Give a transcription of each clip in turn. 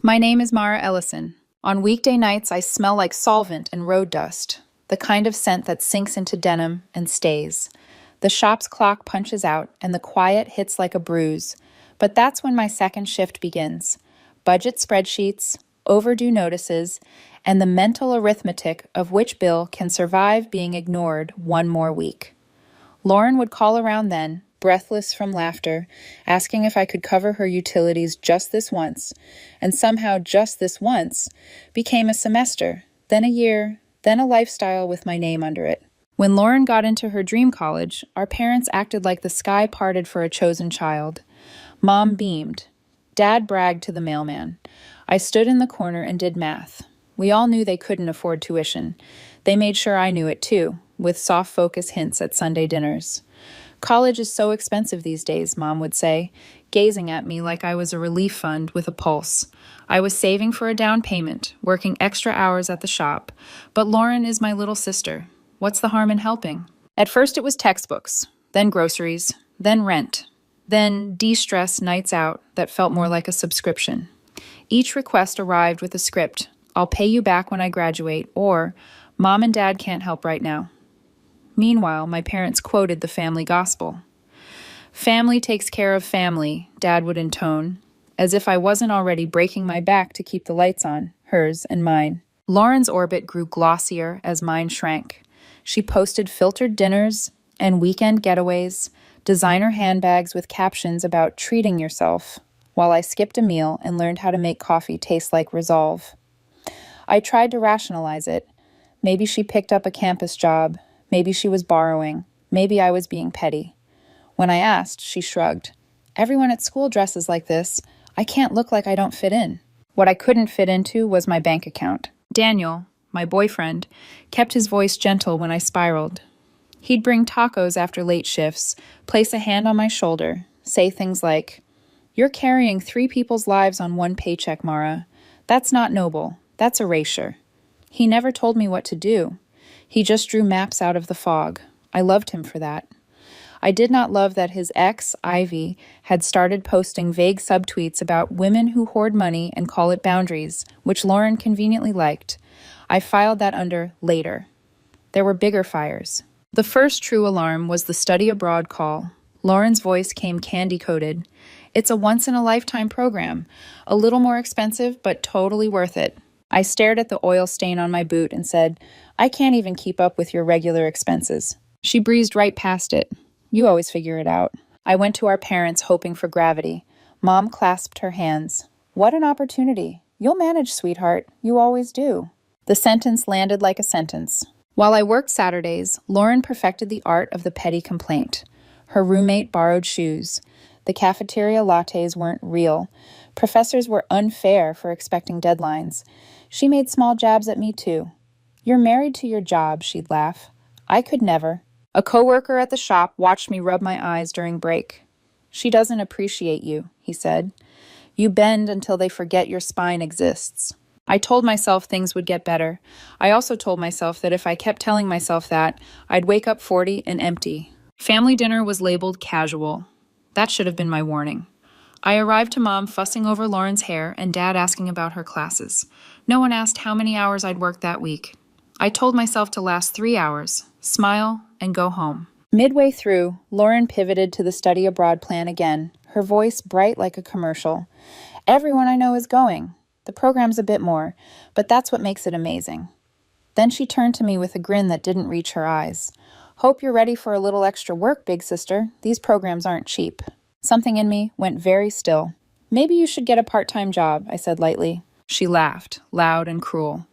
My name is Mara Ellison. On weekday nights, I smell like solvent and road dust, the kind of scent that sinks into denim and stays. The shop's clock punches out, and the quiet hits like a bruise. But that's when my second shift begins. Budget spreadsheets, overdue notices, and the mental arithmetic of which bill can survive being ignored one more week. Lauren would call around then, breathless from laughter, asking if I could cover her utilities just this once, and somehow just this once became a semester, then a year, then a lifestyle with my name under it. When Lauren got into her dream college, our parents acted like the sky parted for a chosen child. Mom beamed. Dad bragged to the mailman. I stood in the corner and did math. We all knew they couldn't afford tuition. They made sure I knew it too, with soft focus hints at Sunday dinners. College is so expensive these days, Mom would say, gazing at me like I was a relief fund with a pulse. I was saving for a down payment, working extra hours at the shop, but Lauren is my little sister. What's the harm in helping? At first it was textbooks, then groceries, then rent, then de-stress nights out that felt more like a subscription. Each request arrived with a script. I'll pay you back when I graduate, or Mom and Dad can't help right now. Meanwhile, my parents quoted the family gospel. Family takes care of family, Dad would intone, as if I wasn't already breaking my back to keep the lights on, hers and mine. Lauren's orbit grew glossier as mine shrank. She posted filtered dinners and weekend getaways, designer handbags with captions about treating yourself, while I skipped a meal and learned how to make coffee taste like Resolve. I tried to rationalize it. Maybe she picked up a campus job. Maybe she was borrowing. Maybe I was being petty. When I asked, she shrugged. Everyone at school dresses like this. I can't look like I don't fit in. What I couldn't fit into was my bank account. Daniel, my boyfriend, kept his voice gentle when I spiraled. He'd bring tacos after late shifts, place a hand on my shoulder, say things like, "You're carrying 3 people's lives on one paycheck, Mara. That's not noble. That's erasure." He never told me what to do. He just drew maps out of the fog. I loved him for that. I did not love that his ex, Ivy, had started posting vague subtweets about women who hoard money and call it boundaries, which Lauren conveniently liked. I filed that under later. There were bigger fires. The first true alarm was the study abroad call. Lauren's voice came candy-coated. It's a once-in-a-lifetime program, a little more expensive, but totally worth it. I stared at the oil stain on my boot and said, I can't even keep up with your regular expenses. She breezed right past it. You always figure it out. I went to our parents hoping for gravity. Mom clasped her hands. What an opportunity. You'll manage, sweetheart. You always do. The sentence landed like a sentence. While I worked Saturdays, Lauren perfected the art of the petty complaint. Her roommate borrowed shoes. The cafeteria lattes weren't real. Professors were unfair for expecting deadlines. She made small jabs at me too. You're married to your job, she'd laugh. I could never. A coworker at the shop watched me rub my eyes during break. She doesn't appreciate you, he said. You bend until they forget your spine exists. I told myself things would get better. I also told myself that if I kept telling myself that, I'd wake up 40 and empty. Family dinner was labeled casual. That should have been my warning. I arrived to Mom fussing over Lauren's hair and Dad asking about her classes. No one asked how many hours I'd worked that week. I told myself to last 3 hours, smile, and go home. Midway through, Lauren pivoted to the study abroad plan again, her voice bright like a commercial. Everyone I know is going. The program's a bit more, but that's what makes it amazing. Then she turned to me with a grin that didn't reach her eyes. Hope you're ready for a little extra work, big sister. These programs aren't cheap. Something in me went very still. Maybe you should get a part-time job, I said lightly. She laughed, loud and cruel.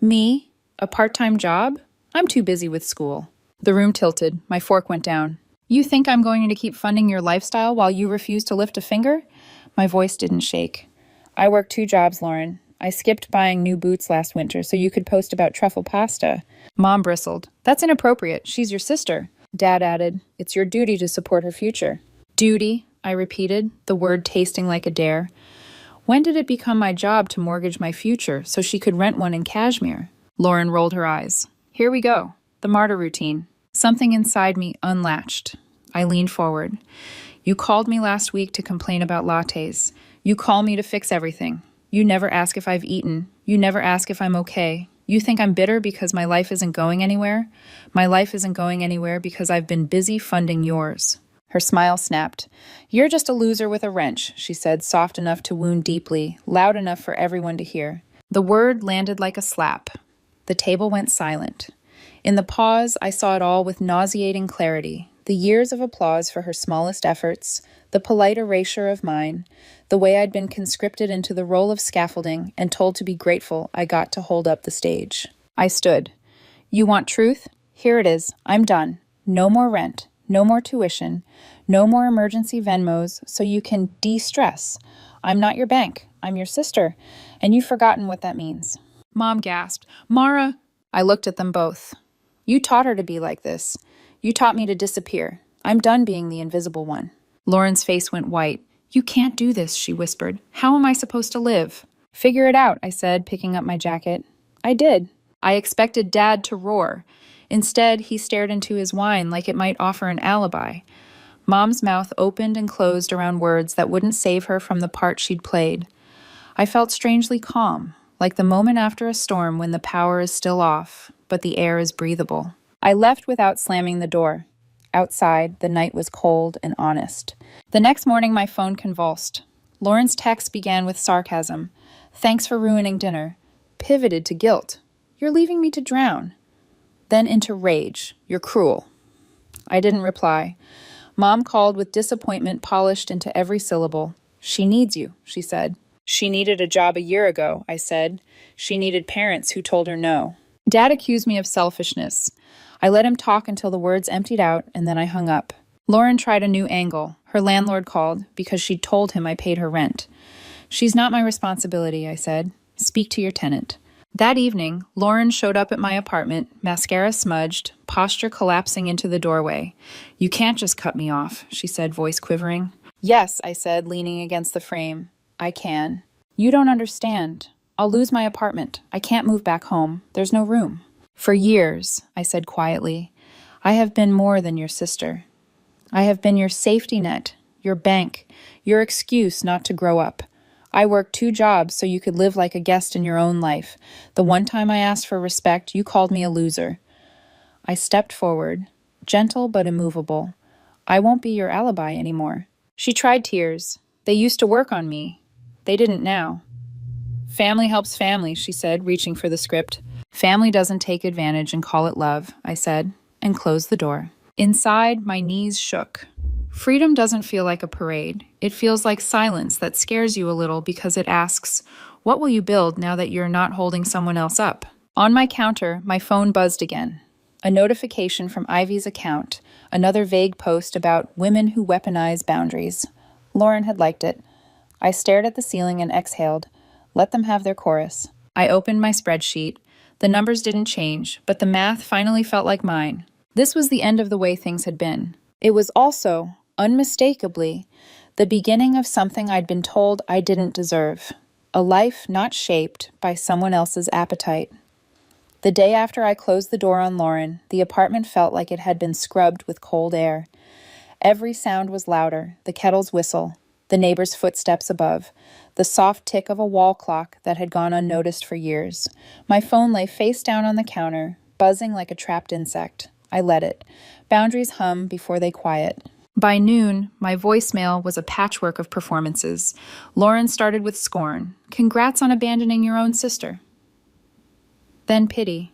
Me? A part-time job? I'm too busy with school. The room tilted. My fork went down. You think I'm going to keep funding your lifestyle while you refuse to lift a finger? My voice didn't shake. I work 2 jobs, Lauren. I skipped buying new boots last winter so you could post about truffle pasta. Mom bristled. That's inappropriate. She's your sister. Dad added, it's your duty to support her future. Duty, I repeated, the word tasting like a dare. When did it become my job to mortgage my future so she could rent one in Kashmir? Lauren rolled her eyes. Here we go. The martyr routine. Something inside me unlatched. I leaned forward. You called me last week to complain about lattes. You call me to fix everything. You never ask if I've eaten. You never ask if I'm okay. You think I'm bitter because my life isn't going anywhere? My life isn't going anywhere because I've been busy funding yours." Her smile snapped. "You're just a loser with a wrench," she said, soft enough to wound deeply, loud enough for everyone to hear. The word landed like a slap. The table went silent. In the pause, I saw it all with nauseating clarity. The years of applause for her smallest efforts, the polite erasure of mine, the way I'd been conscripted into the role of scaffolding and told to be grateful I got to hold up the stage. I stood. "You want truth? Here it is. I'm done. No more rent. No more tuition. No more emergency Venmos so you can de-stress. I'm not your bank. I'm your sister. And you've forgotten what that means." Mom gasped. "Mara!" I looked at them both. "You taught her to be like this. You taught me to disappear. I'm done being the invisible one." Lauren's face went white. "You can't do this," she whispered. "How am I supposed to live?" "Figure it out," I said, picking up my jacket. I did. I expected Dad to roar. Instead, he stared into his wine like it might offer an alibi. Mom's mouth opened and closed around words that wouldn't save her from the part she'd played. I felt strangely calm, like the moment after a storm when the power is still off, but the air is breathable. I left without slamming the door. Outside, the night was cold and honest. The next morning, my phone convulsed. Lauren's text began with sarcasm. "Thanks for ruining dinner." Pivoted to guilt. "You're leaving me to drown." Then into rage. "You're cruel." I didn't reply. Mom called with disappointment polished into every syllable. "She needs you," she said. "She needed a job a year ago," I said. "She needed parents who told her no." Dad accused me of selfishness. I let him talk until the words emptied out, and then I hung up. Lauren tried a new angle. Her landlord called because she'd told him I paid her rent. "She's not my responsibility," I said. "Speak to your tenant." That evening, Lauren showed up at my apartment, mascara smudged, posture collapsing into the doorway. "You can't just cut me off," she said, voice quivering. "Yes," I said, leaning against the frame. "I can." "You don't understand. I'll lose my apartment. I can't move back home. There's no room." "For years," I said quietly, "I have been more than your sister. I have been your safety net, your bank, your excuse not to grow up. I worked 2 jobs so you could live like a guest in your own life. The one time I asked for respect, you called me a loser." I stepped forward, gentle but immovable. "I won't be your alibi anymore." She tried tears. "They used to work on me. They didn't now." "Family helps family," she said, reaching for the script. "Family doesn't take advantage and call it love," I said, and closed the door. Inside, my knees shook. Freedom doesn't feel like a parade. It feels like silence that scares you a little because it asks, what will you build now that you're not holding someone else up? On my counter, my phone buzzed again. A notification from Ivy's account, another vague post about women who weaponize boundaries. Lauren had liked it. I stared at the ceiling and exhaled. Let them have their chorus. I opened my spreadsheet. The numbers didn't change, but the math finally felt like mine. This was the end of the way things had been. It was also, unmistakably, the beginning of something I'd been told I didn't deserve. A life not shaped by someone else's appetite. The day after I closed the door on Lauren, the apartment felt like it had been scrubbed with cold air. Every sound was louder, the kettle's whistle, the neighbor's footsteps above, the soft tick of a wall clock that had gone unnoticed for years. My phone lay face down on the counter, buzzing like a trapped insect. I let it. Boundaries hum before they quiet. By noon, my voicemail was a patchwork of performances. Lauren started with scorn. "Congrats on abandoning your own sister." Then pity.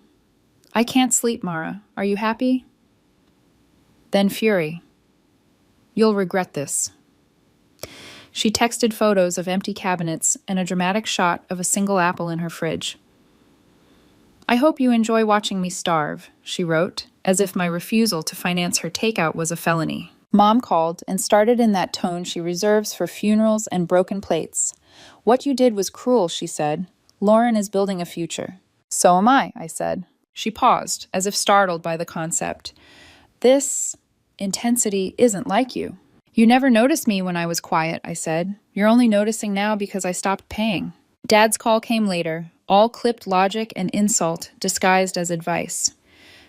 "I can't sleep, Mara. Are you happy?" Then fury. "You'll regret this." She texted photos of empty cabinets and a dramatic shot of a single apple in her fridge. "I hope you enjoy watching me starve," she wrote, as if my refusal to finance her takeout was a felony. Mom called and started in that tone she reserves for funerals and broken plates. "What you did was cruel," she said. "Lauren is building a future." "So am I said. She paused, as if startled by the concept. "This intensity isn't like you." "You never noticed me when I was quiet," I said. "You're only noticing now because I stopped paying." Dad's call came later, all clipped logic and insult disguised as advice.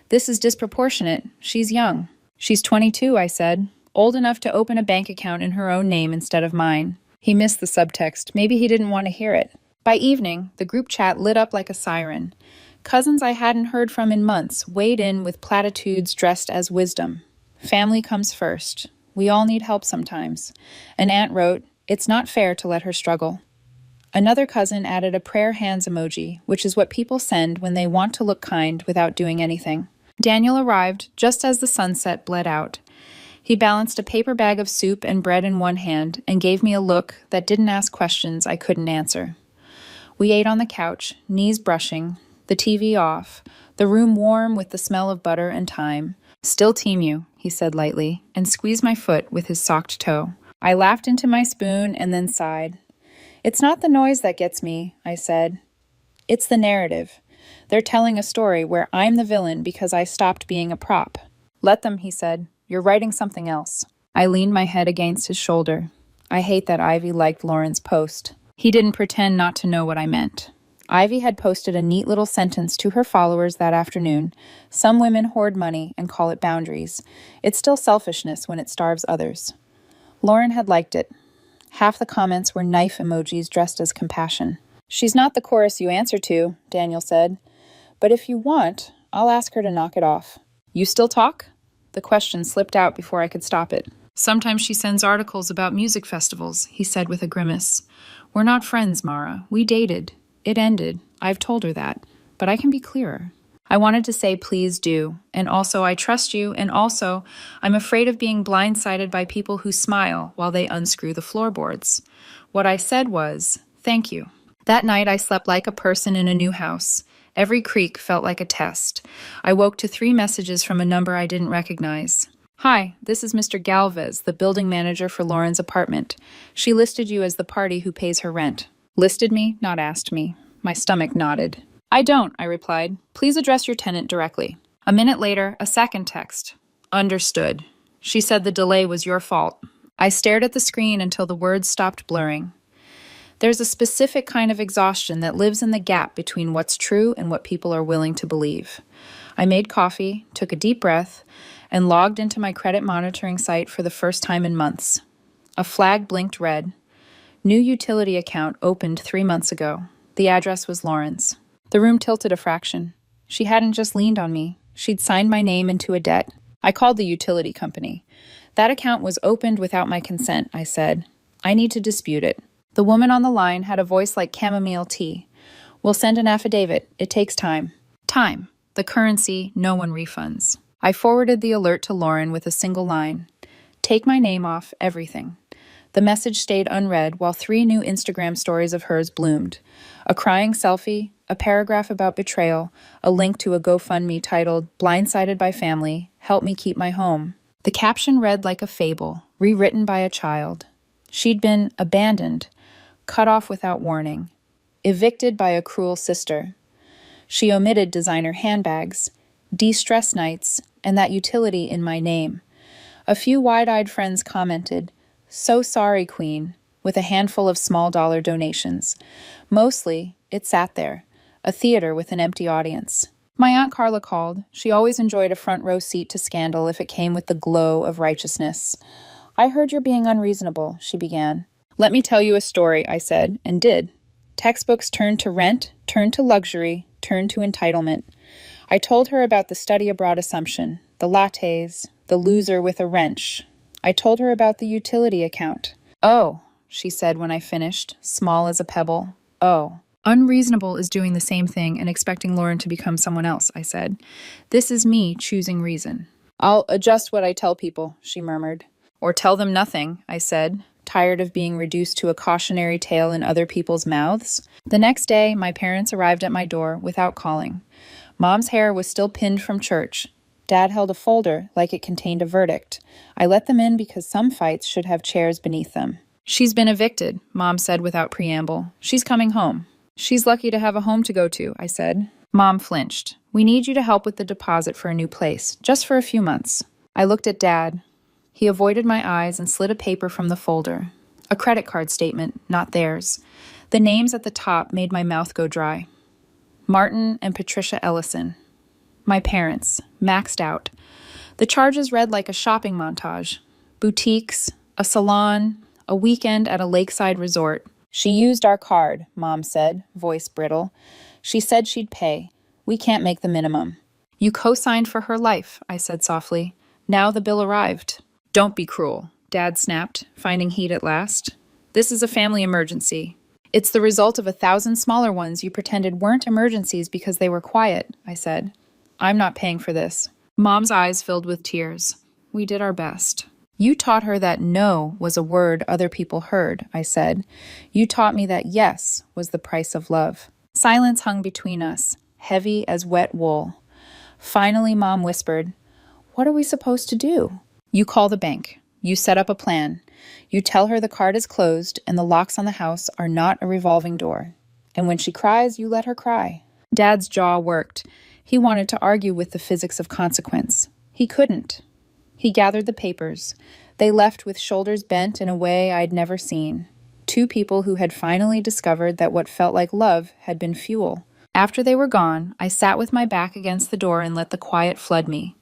"This is disproportionate. She's young." "She's 22, I said. "Old enough to open a bank account in her own name instead of mine." He missed the subtext. Maybe he didn't want to hear it. By evening, the group chat lit up like a siren. Cousins I hadn't heard from in months weighed in with platitudes dressed as wisdom. Family comes first. We all need help sometimes. An aunt wrote, "It's not fair to let her struggle." Another cousin added a prayer hands emoji, which is what people send when they want to look kind without doing anything. Daniel arrived just as the sunset bled out. He balanced a paper bag of soup and bread in one hand and gave me a look that didn't ask questions I couldn't answer. We ate on the couch, knees brushing, the TV off, the room warm with the smell of butter and thyme. "Still team you," he said lightly, and squeezed my foot with his socked toe. I laughed into my spoon and then sighed. "It's not the noise that gets me," I said. "It's the narrative. They're telling a story where I'm the villain because I stopped being a prop." "Let them," he said. "You're writing something else." I leaned my head against his shoulder. I hate that Ivy liked Lauren's post. He didn't pretend not to know what I meant. Ivy had posted a neat little sentence to her followers that afternoon. "Some women hoard money and call it boundaries. It's still selfishness when it starves others." Lauren had liked it. Half the comments were knife emojis dressed as compassion. "She's not the chorus you answer to," Daniel said. "But if you want, I'll ask her to knock it off." "You still talk?" The question slipped out before I could stop it. "Sometimes she sends articles about music festivals," he said with a grimace. "We're not friends, Mara. We dated. It ended. I've told her that. But I can be clearer." I wanted to say please do, and also I trust you, and also I'm afraid of being blindsided by people who smile while they unscrew the floorboards. What I said was, "Thank you." That night I slept like a person in a new house. Every creak felt like a test. I woke to 3 messages from a number I didn't recognize. "Hi, this is Mr. Galvez, the building manager for Lauren's apartment. She listed you as the party who pays her rent." Listed me, not asked me. My stomach nodded. "I don't," I replied. "Please address your tenant directly." A minute later, a second text. "Understood. She said the delay was your fault." I stared at the screen until the words stopped blurring. There's a specific kind of exhaustion that lives in the gap between what's true and what people are willing to believe. I made coffee, took a deep breath, and logged into my credit monitoring site for the first time in months. A flag blinked red. New utility account opened 3 months ago. The address was Lauren's. The room tilted a fraction. She hadn't just leaned on me. She'd signed my name into a debt. I called the utility company. "That account was opened without my consent," I said. "I need to dispute it." The woman on the line had a voice like chamomile tea. "We'll send an affidavit. It takes time." Time. The currency no one refunds. I forwarded the alert to Lauren with a single line. "Take my name off everything." The message stayed unread while 3 new Instagram stories of hers bloomed. A crying selfie, a paragraph about betrayal, a link to a GoFundMe titled "Blindsided by Family, Help Me Keep My Home." The caption read like a fable, rewritten by a child. She'd been abandoned, cut off without warning, evicted by a cruel sister. She omitted designer handbags, de-stress nights, and that utility in my name. A few wide-eyed friends commented, "So sorry, Queen," with a handful of small-dollar donations. Mostly, it sat there, a theater with an empty audience. My Aunt Carla called. She always enjoyed a front-row seat to scandal if it came with the glow of righteousness. "I heard you're being unreasonable," she began. "Let me tell you a story," I said, and did. Textbooks turned to rent, turned to luxury, turned to entitlement. I told her about the study abroad assumption, the lattes, the loser with a wrench. I told her about the utility account. "Oh," she said when I finished, small as a pebble. "Oh." "Unreasonable is doing the same thing and expecting Lauren to become someone else," I said. "This is me choosing reason." "I'll adjust what I tell people," she murmured. "Or tell them nothing," I said, tired of being reduced to a cautionary tale in other people's mouths. The next day, my parents arrived at my door without calling. Mom's hair was still pinned from church. Dad held a folder like it contained a verdict. I let them in because some fights should have chairs beneath them. "She's been evicted," Mom said without preamble. "She's coming home." "She's lucky to have a home to go to," I said. Mom flinched. "We need you to help with the deposit for a new place, just for a few months." I looked at Dad. He avoided my eyes and slid a paper from the folder. A credit card statement, not theirs. The names at the top made my mouth go dry. Martin and Patricia Ellison. My parents, maxed out. The charges read like a shopping montage. Boutiques, a salon, a weekend at a lakeside resort. She used our card, Mom said, voice brittle. She said she'd pay. We can't make the minimum. You co-signed for her life, I said softly. Now the bill arrived. Don't be cruel, Dad snapped, finding heat at last. This is a family emergency. It's the result of 1,000 smaller ones you pretended weren't emergencies because they were quiet, I said. I'm not paying for this. Mom's eyes filled with tears. We did our best. You taught her that no was a word other people heard, I said. You taught me that yes was the price of love. Silence hung between us, heavy as wet wool. Finally, Mom whispered, What are we supposed to do? You call the bank. You set up a plan. You tell her the card is closed and the locks on the house are not a revolving door. And when she cries, you let her cry. Dad's jaw worked. He wanted to argue with the physics of consequence. He couldn't. He gathered the papers. They left with shoulders bent in a way I'd never seen. Two people who had finally discovered that what felt like love had been fuel. After they were gone, I sat with my back against the door and let the quiet flood me.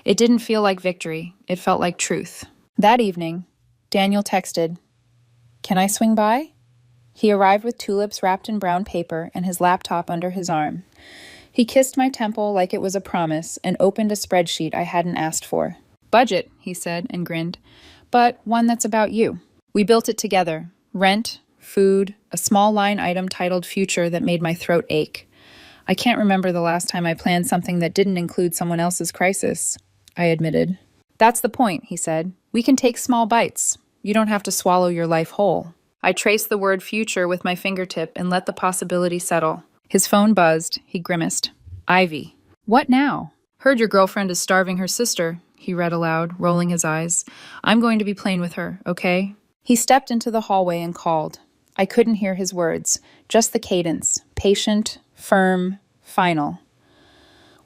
It didn't feel like victory. It felt like truth. That evening, Daniel texted, Can I swing by? He arrived with tulips wrapped in brown paper and his laptop under his arm. He kissed my temple like it was a promise and opened a spreadsheet I hadn't asked for. Budget, he said and grinned, but one that's about you. We built it together. Rent, food, a small line item titled Future that made my throat ache. I can't remember the last time I planned something that didn't include someone else's crisis, I admitted. That's the point, he said. We can take small bites. You don't have to swallow your life whole. I traced the word future with my fingertip and let the possibility settle. His phone buzzed. He grimaced. Ivy. What now? Heard your girlfriend is starving her sister, he read aloud, rolling his eyes. I'm going to be plain with her, okay? He stepped into the hallway and called. I couldn't hear his words, just the cadence, patient, firm, final.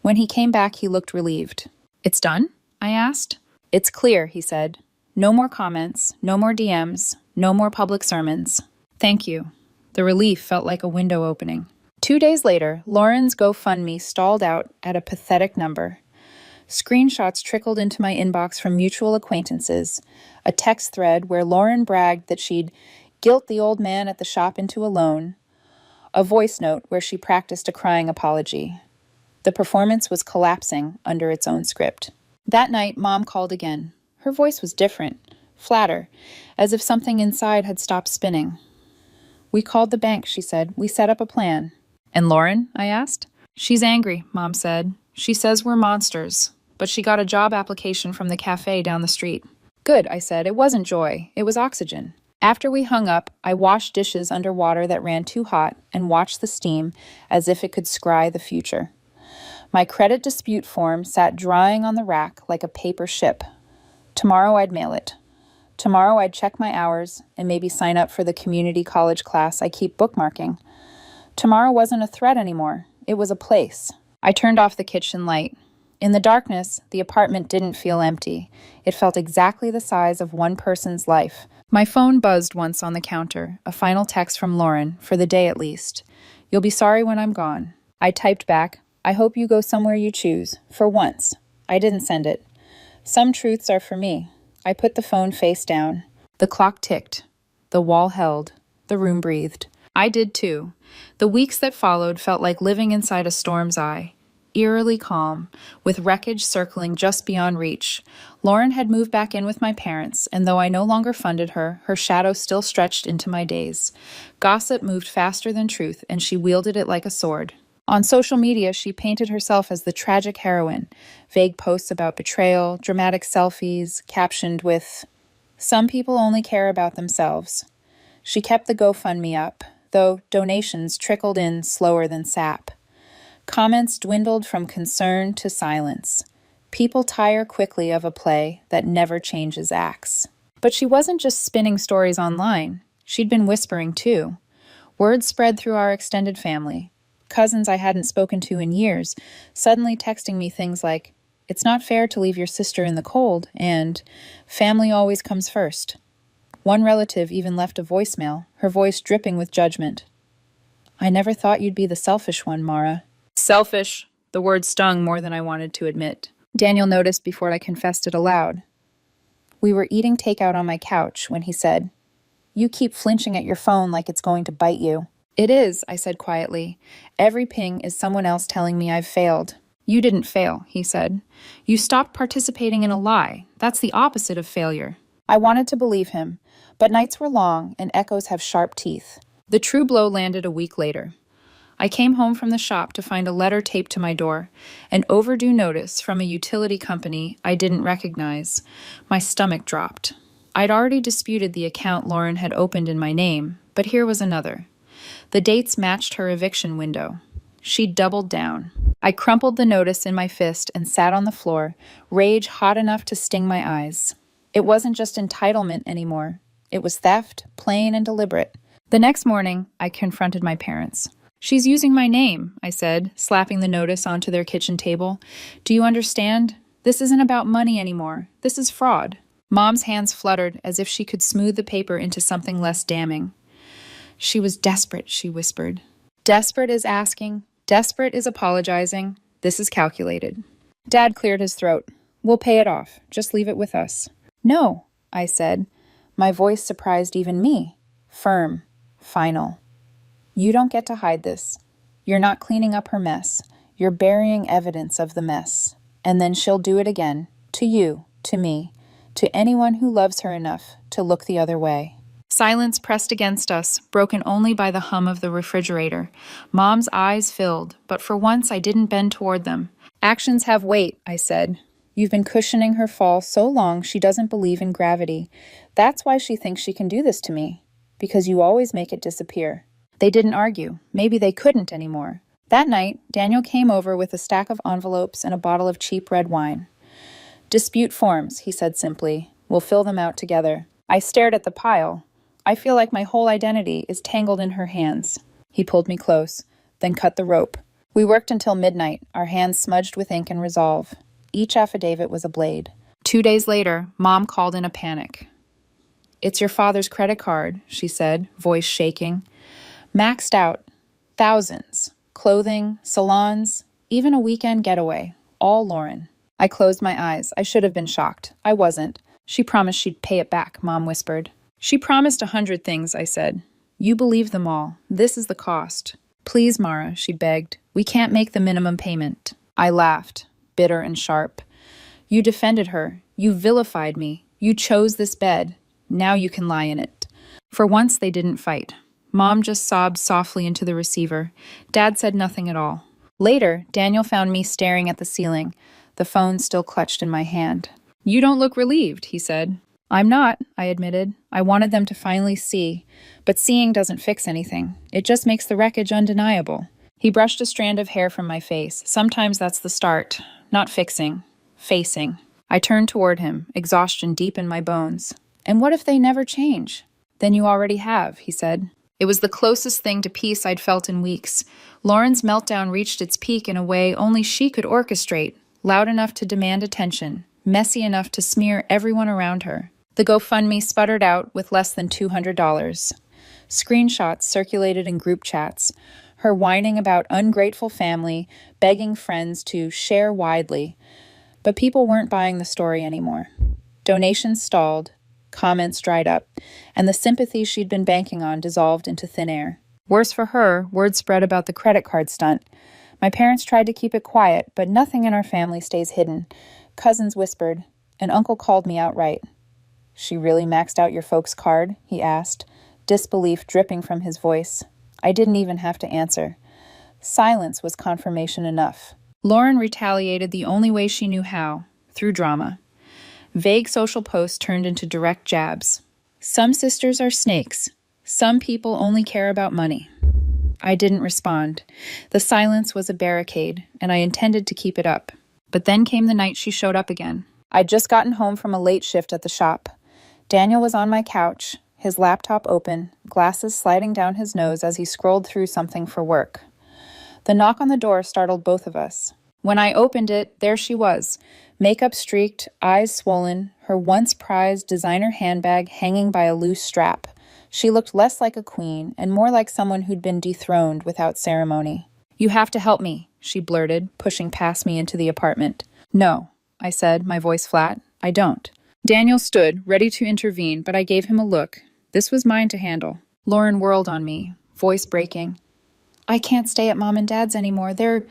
When he came back, he looked relieved. It's done? I asked. It's clear, he said. No more comments, no more DMs, no more public sermons. Thank you. The relief felt like a window opening. 2 days later, Lauren's GoFundMe stalled out at a pathetic number. Screenshots trickled into my inbox from mutual acquaintances, a text thread where Lauren bragged that she'd guilt the old man at the shop into a loan, a voice note where she practiced a crying apology. The performance was collapsing under its own script. That night, Mom called again. Her voice was different, flatter, as if something inside had stopped spinning. We called the bank, she said. We set up a plan. And Lauren? I asked. She's angry, Mom said. She says we're monsters, but she got a job application from the cafe down the street. Good, I said. It wasn't joy. It was oxygen. After we hung up, I washed dishes under water that ran too hot and watched the steam as if it could scry the future. My credit dispute form sat drying on the rack like a paper ship. Tomorrow I'd mail it. Tomorrow I'd check my hours and maybe sign up for the community college class I keep bookmarking. Tomorrow wasn't a threat anymore. It was a place. I turned off the kitchen light. In the darkness, the apartment didn't feel empty. It felt exactly the size of one person's life. My phone buzzed once on the counter, a final text from Lauren, for the day at least. You'll be sorry when I'm gone. I typed back, I hope you go somewhere you choose, for once. I didn't send it. Some truths are for me. I put the phone face down. The clock ticked. The wall held. The room breathed. I did too. The weeks that followed felt like living inside a storm's eye. Eerily calm, with wreckage circling just beyond reach. Lauren had moved back in with my parents, and though I no longer funded her, her shadow still stretched into my days. Gossip moved faster than truth, and she wielded it like a sword. On social media, she painted herself as the tragic heroine. Vague posts about betrayal, dramatic selfies, captioned with, "Some people only care about themselves." She kept the GoFundMe up, though donations trickled in slower than sap. Comments dwindled from concern to silence. People tire quickly of a play that never changes acts. But she wasn't just spinning stories online. She'd been whispering too. Word spread through our extended family. Cousins I hadn't spoken to in years, suddenly texting me things like, "It's not fair to leave your sister in the cold," and "Family always comes first." One relative even left a voicemail, her voice dripping with judgment. "I never thought you'd be the selfish one, Mara." Selfish. The word stung more than I wanted to admit. Daniel noticed before I confessed it aloud. We were eating takeout on my couch when he said, You keep flinching at your phone like it's going to bite you. It is, I said quietly. Every ping is someone else telling me I've failed. You didn't fail, he said. You stopped participating in a lie. That's the opposite of failure. I wanted to believe him, but nights were long and echoes have sharp teeth. The true blow landed a week later. I came home from the shop to find a letter taped to my door, an overdue notice from a utility company I didn't recognize. My stomach dropped. I'd already disputed the account Lauren had opened in my name, but here was another. The dates matched her eviction window. She doubled down. I crumpled the notice in my fist and sat on the floor, rage hot enough to sting my eyes. It wasn't just entitlement anymore. It was theft, plain and deliberate. The next morning, I confronted my parents. She's using my name, I said, slapping the notice onto their kitchen table. Do you understand? This isn't about money anymore. This is fraud. Mom's hands fluttered as if she could smooth the paper into something less damning. She was desperate, she whispered. Desperate is asking. Desperate is apologizing. This is calculated. Dad cleared his throat. We'll pay it off. Just leave it with us. No, I said. My voice surprised even me. Firm. Final. You don't get to hide this. You're not cleaning up her mess. You're burying evidence of the mess. And then she'll do it again. To you, to me, to anyone who loves her enough to look the other way. Silence pressed against us, broken only by the hum of the refrigerator. Mom's eyes filled, but for once I didn't bend toward them. Actions have weight, I said. You've been cushioning her fall so long she doesn't believe in gravity. That's why she thinks she can do this to me. Because you always make it disappear. They didn't argue. Maybe they couldn't anymore. That night, Daniel came over with a stack of envelopes and a bottle of cheap red wine. Dispute forms, he said simply. We'll fill them out together. I stared at the pile. I feel like my whole identity is tangled in her hands. He pulled me close, then cut the rope. We worked until midnight, our hands smudged with ink and resolve. Each affidavit was a blade. 2 days later, Mom called in a panic. It's your father's credit card, she said, voice shaking. Maxed out. Thousands. Clothing, salons, even a weekend getaway. All Lauren. I closed my eyes. I should have been shocked. I wasn't. She promised she'd pay it back, Mom whispered. She promised 100 things, I said. You believe them all. This is the cost. Please, Mara, she begged. We can't make the minimum payment. I laughed, bitter and sharp. You defended her. You vilified me. You chose this bed. Now you can lie in it. For once, they didn't fight. Mom just sobbed softly into the receiver. Dad said nothing at all. Later, Daniel found me staring at the ceiling, the phone still clutched in my hand. You don't look relieved, he said. I'm not, I admitted. I wanted them to finally see. But seeing doesn't fix anything. It just makes the wreckage undeniable. He brushed a strand of hair from my face. Sometimes that's the start. Not fixing. Facing. I turned toward him, exhaustion deep in my bones. And what if they never change? Then you already have, he said. It was the closest thing to peace I'd felt in weeks. Lauren's meltdown reached its peak in a way only she could orchestrate, loud enough to demand attention, messy enough to smear everyone around her. The GoFundMe sputtered out with less than $200. Screenshots circulated in group chats, her whining about ungrateful family, begging friends to share widely. But people weren't buying the story anymore. Donations stalled, comments dried up, and the sympathy she'd been banking on dissolved into thin air. Worse for her, word spread about the credit card stunt. My parents tried to keep it quiet, but nothing in our family stays hidden. Cousins whispered, and Uncle called me outright. She really maxed out your folks' card? He asked, disbelief dripping from his voice. I didn't even have to answer. Silence was confirmation enough. Lauren retaliated the only way she knew how, through drama. Vague social posts turned into direct jabs. Some sisters are snakes. Some people only care about money. I didn't respond. The silence was a barricade, and I intended to keep it up. But then came the night she showed up again. I'd just gotten home from a late shift at the shop. Daniel was on my couch, his laptop open, glasses sliding down his nose as he scrolled through something for work. The knock on the door startled both of us. When I opened it, there she was, makeup streaked, eyes swollen, her once prized designer handbag hanging by a loose strap. She looked less like a queen and more like someone who'd been dethroned without ceremony. You have to help me, she blurted, pushing past me into the apartment. No, I said, my voice flat. I don't. Daniel stood, ready to intervene, but I gave him a look. This was mine to handle. Lauren whirled on me, voice breaking. I can't stay at Mom and Dad's anymore. They're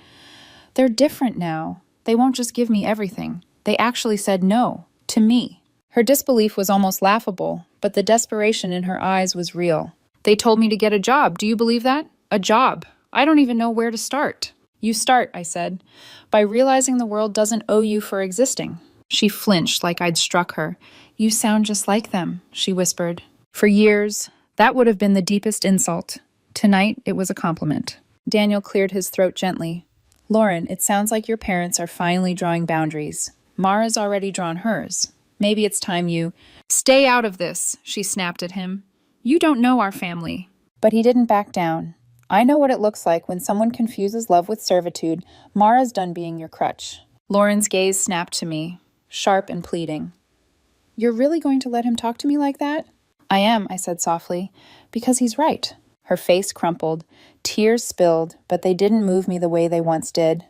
different now. They won't just give me everything. They actually said no, to me. Her disbelief was almost laughable, but the desperation in her eyes was real. They told me to get a job. Do you believe that? A job. I don't even know where to start. You start, I said, by realizing the world doesn't owe you for existing. She flinched like I'd struck her. You sound just like them, she whispered. For years, that would have been the deepest insult. Tonight, it was a compliment. Daniel cleared his throat gently. Lauren, it sounds like your parents are finally drawing boundaries. Mara's already drawn hers. Maybe it's time you— Stay out of this, she snapped at him. You don't know our family. But he didn't back down. I know what it looks like when someone confuses love with servitude. Mara's done being your crutch. Lauren's gaze snapped to me, sharp and pleading. You're really going to let him talk to me like that? I am, I said softly, because he's right. Her face crumpled. Tears spilled, but they didn't move me the way they once did.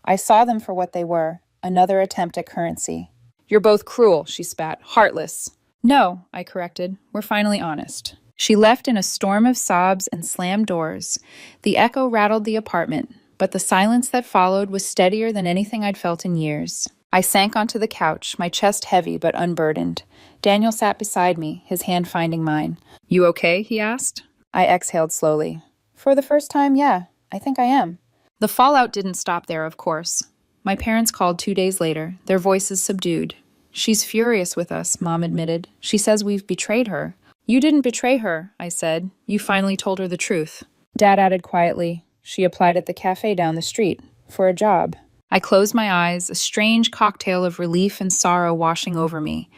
I saw them for what they were, another attempt at currency. You're both cruel, she spat, heartless. No, I corrected. We're finally honest. She left in a storm of sobs and slammed doors. The echo rattled the apartment, but the silence that followed was steadier than anything I'd felt in years. I sank onto the couch, my chest heavy but unburdened. Daniel sat beside me, his hand finding mine. You okay? He asked. I exhaled slowly. For the first time, yeah, I think I am. The fallout didn't stop there, of course. My parents called 2 days later, their voices subdued. She's furious with us, Mom admitted. She says we've betrayed her. You didn't betray her, I said. You finally told her the truth. Dad added quietly. She applied at the cafe down the street. For a job. I closed my eyes, a strange cocktail of relief and sorrow washing over me.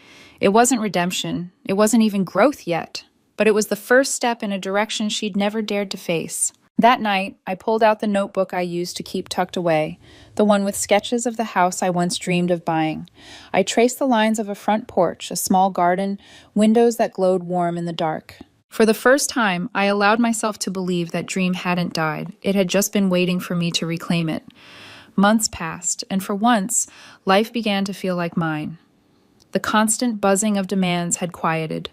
It wasn't redemption. It wasn't even growth yet. But it was the first step in a direction she'd never dared to face. That night, I pulled out the notebook I used to keep tucked away, the one with sketches of the house I once dreamed of buying. I traced the lines of a front porch, a small garden, windows that glowed warm in the dark. For the first time, I allowed myself to believe that dream hadn't died. It had just been waiting for me to reclaim it. Months passed, and for once, life began to feel like mine. The constant buzzing of demands had quieted.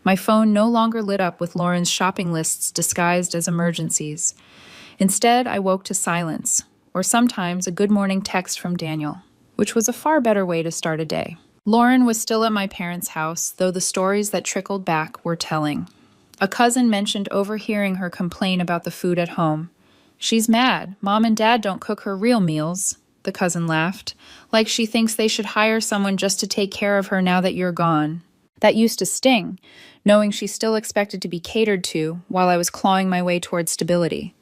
My phone no longer lit up with Lauren's shopping lists disguised as emergencies. Instead, I woke to silence, or sometimes a good morning text from Daniel, which was a far better way to start a day. Lauren was still at my parents' house, though the stories that trickled back were telling. A cousin mentioned overhearing her complain about the food at home. She's mad. Mom and Dad don't cook her real meals, the cousin laughed, like she thinks they should hire someone just to take care of her now that you're gone. That used to sting, knowing she still expected to be catered to while I was clawing my way toward stability.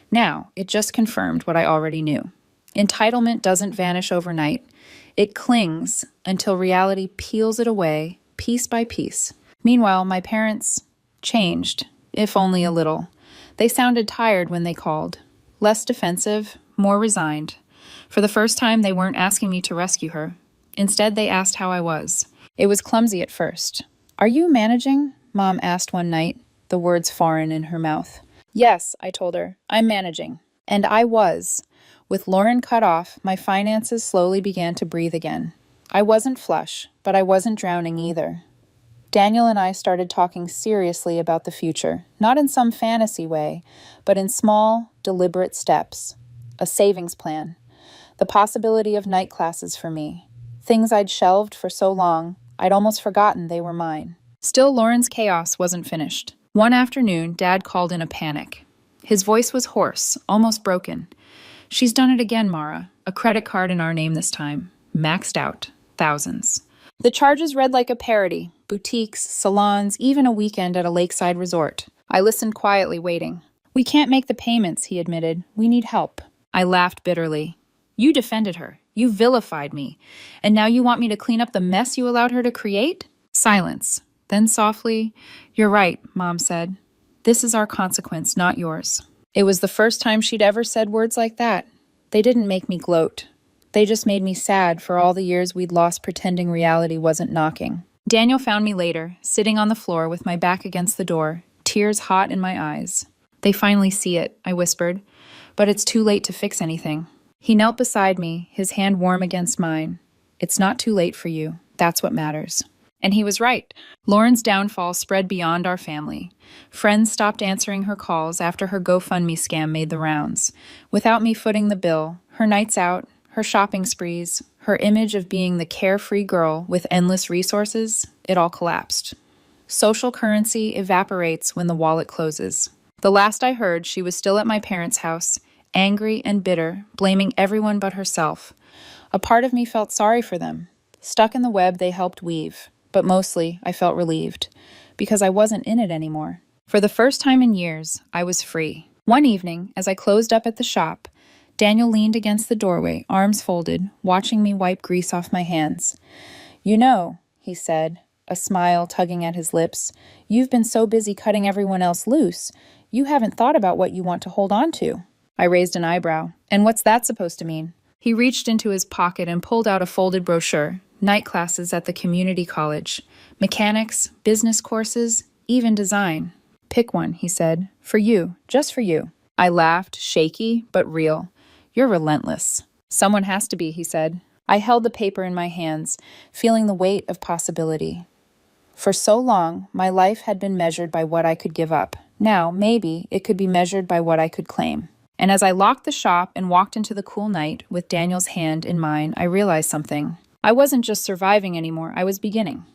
Now, it just confirmed what I already knew. Entitlement doesn't vanish overnight. It clings until reality peels it away, piece by piece. Meanwhile, my parents changed, if only a little. They sounded tired when they called. Less defensive, more resigned. For the first time, they weren't asking me to rescue her. Instead, they asked how I was. It was clumsy at first. Are you managing? Mom asked one night, the words foreign in her mouth. Yes, I told her. I'm managing. And I was. With Lauren cut off, my finances slowly began to breathe again. I wasn't flush, but I wasn't drowning either. Daniel and I started talking seriously about the future, not in some fantasy way, but in small, deliberate steps. A savings plan. The possibility of night classes for me. Things I'd shelved for so long, I'd almost forgotten they were mine. Still, Lauren's chaos wasn't finished. One afternoon, Dad called in a panic. His voice was hoarse, almost broken. She's done it again, Mara. A credit card in our name this time. Maxed out. Thousands. The charges read like a parody. Boutiques, salons, even a weekend at a lakeside resort. I listened quietly, waiting. We can't make the payments, he admitted. We need help. I laughed bitterly. You defended her. You vilified me. And now you want me to clean up the mess you allowed her to create? Silence. Then softly, You're right, Mom said. This is our consequence, not yours. It was the first time she'd ever said words like that. They didn't make me gloat. They just made me sad for all the years we'd lost pretending reality wasn't knocking. Daniel found me later, sitting on the floor with my back against the door, tears hot in my eyes. They finally see it, I whispered, but it's too late to fix anything. He knelt beside me, his hand warm against mine. It's not too late for you. That's what matters. And he was right. Lauren's downfall spread beyond our family. Friends stopped answering her calls after her GoFundMe scam made the rounds. Without me footing the bill, her nights out, her shopping sprees, her image of being the carefree girl with endless resources, it all collapsed. Social currency evaporates when the wallet closes. The last I heard, she was still at my parents' house, angry and bitter, blaming everyone but herself. A part of me felt sorry for them. Stuck in the web they helped weave, but mostly I felt relieved, because I wasn't in it anymore. For the first time in years, I was free. One evening, as I closed up at the shop, Daniel leaned against the doorway, arms folded, watching me wipe grease off my hands. "You know," he said, a smile tugging at his lips, "you've been so busy cutting everyone else loose, you haven't thought about what you want to hold on to." I raised an eyebrow. "And what's that supposed to mean?" He reached into his pocket and pulled out a folded brochure. Night classes at the community college. Mechanics, business courses, even design. "Pick one," he said. "For you, just for you." I laughed, shaky, but real. "You're relentless." "Someone has to be," he said. I held the paper in my hands, feeling the weight of possibility. For so long, my life had been measured by what I could give up. Now, maybe, it could be measured by what I could claim. And as I locked the shop and walked into the cool night with Daniel's hand in mine, I realized something. I wasn't just surviving anymore, I was beginning.